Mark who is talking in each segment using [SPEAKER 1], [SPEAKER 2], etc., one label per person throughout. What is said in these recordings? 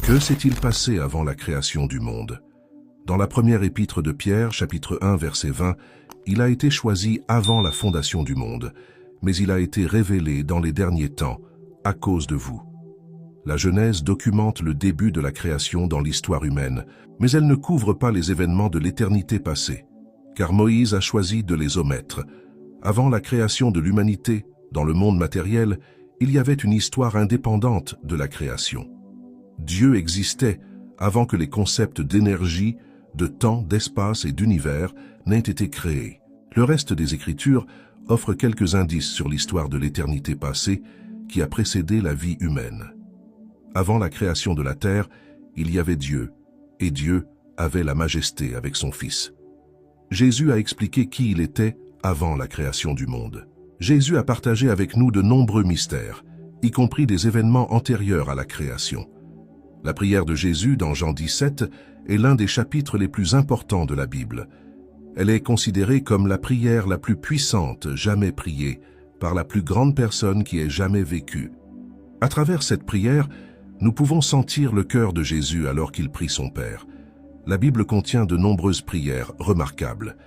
[SPEAKER 1] Que s'est-il passé avant la création du monde? Dans la première épître de Pierre, chapitre 1, verset 20, il a été choisi avant la fondation du monde, mais il a été révélé dans les derniers temps, à cause de vous. La Genèse documente le début de la création dans l'histoire humaine, mais elle ne couvre pas les événements de l'éternité passée, car Moïse a choisi de les omettre. Avant la création de l'humanité, dans le monde matériel, il y avait une histoire indépendante de la création. Dieu existait avant que les concepts d'énergie, de temps, d'espace et d'univers n'aient été créés. Le reste des Écritures offre quelques indices sur l'histoire de l'éternité passée qui a précédé la vie humaine. Avant la création de la terre, il y avait Dieu, et Dieu avait la majesté avec son Fils. Jésus a expliqué qui il était avant la création du monde. Jésus a partagé avec nous de nombreux mystères, y compris des événements antérieurs à la création. La prière de Jésus dans Jean 17 est l'un des chapitres les plus importants de la Bible. Elle est considérée comme la prière la plus puissante jamais priée par la plus grande personne qui ait jamais vécu. À travers cette prière, nous pouvons sentir le cœur de Jésus alors qu'il prie son Père. La Bible contient de nombreuses prières remarquables.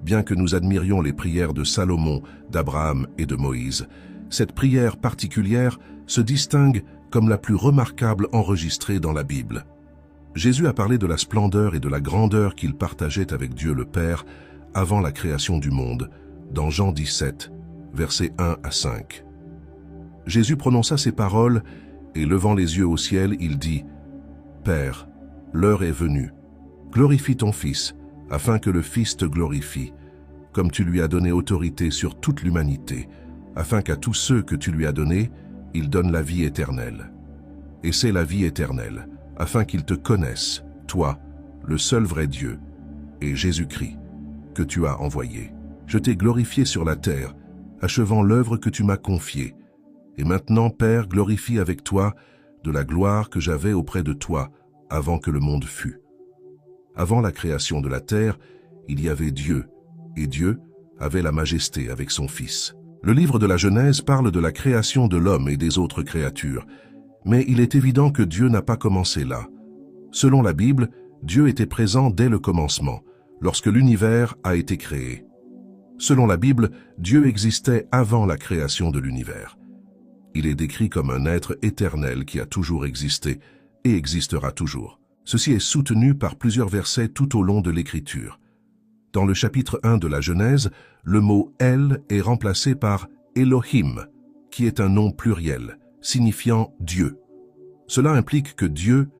[SPEAKER 1] Bien que nous admirions les prières de Salomon, d'Abraham et de Moïse, cette prière particulière se distingue comme la plus remarquable enregistrée dans la Bible. Jésus a parlé de la splendeur et de la grandeur qu'il partageait avec Dieu le Père avant la création du monde, dans Jean 17, versets 1 à 5. Jésus prononça ces paroles et, levant les yeux au ciel, il dit « Père, l'heure est venue. Glorifie ton Fils, afin que le Fils te glorifie, comme tu lui as donné autorité sur toute l'humanité, afin qu'à tous ceux que tu lui as donnés, il donne la vie éternelle. Et c'est la vie éternelle, afin qu'ils te connaissent, toi, le seul vrai Dieu, et Jésus-Christ, que tu as envoyé. Je t'ai glorifié sur la terre, achevant l'œuvre que tu m'as confiée. Et maintenant, Père, glorifie avec toi de la gloire que j'avais auprès de toi avant que le monde fût. Avant la création de la terre, il y avait Dieu, et Dieu avait la majesté avec son Fils. Le livre de la Genèse parle de la création de l'homme et des autres créatures, mais il est évident que Dieu n'a pas commencé là. Selon la Bible, Dieu était présent dès le commencement, lorsque l'univers a été créé. Selon la Bible, Dieu existait avant la création de l'univers. Il est décrit comme un être éternel qui a toujours existé et existera toujours. Ceci est soutenu par plusieurs versets tout au long de l'Écriture. Dans le chapitre 1 de la Genèse, le mot « El » est remplacé par « Elohim », qui est un nom pluriel, signifiant « Dieu ». Cela implique que Dieu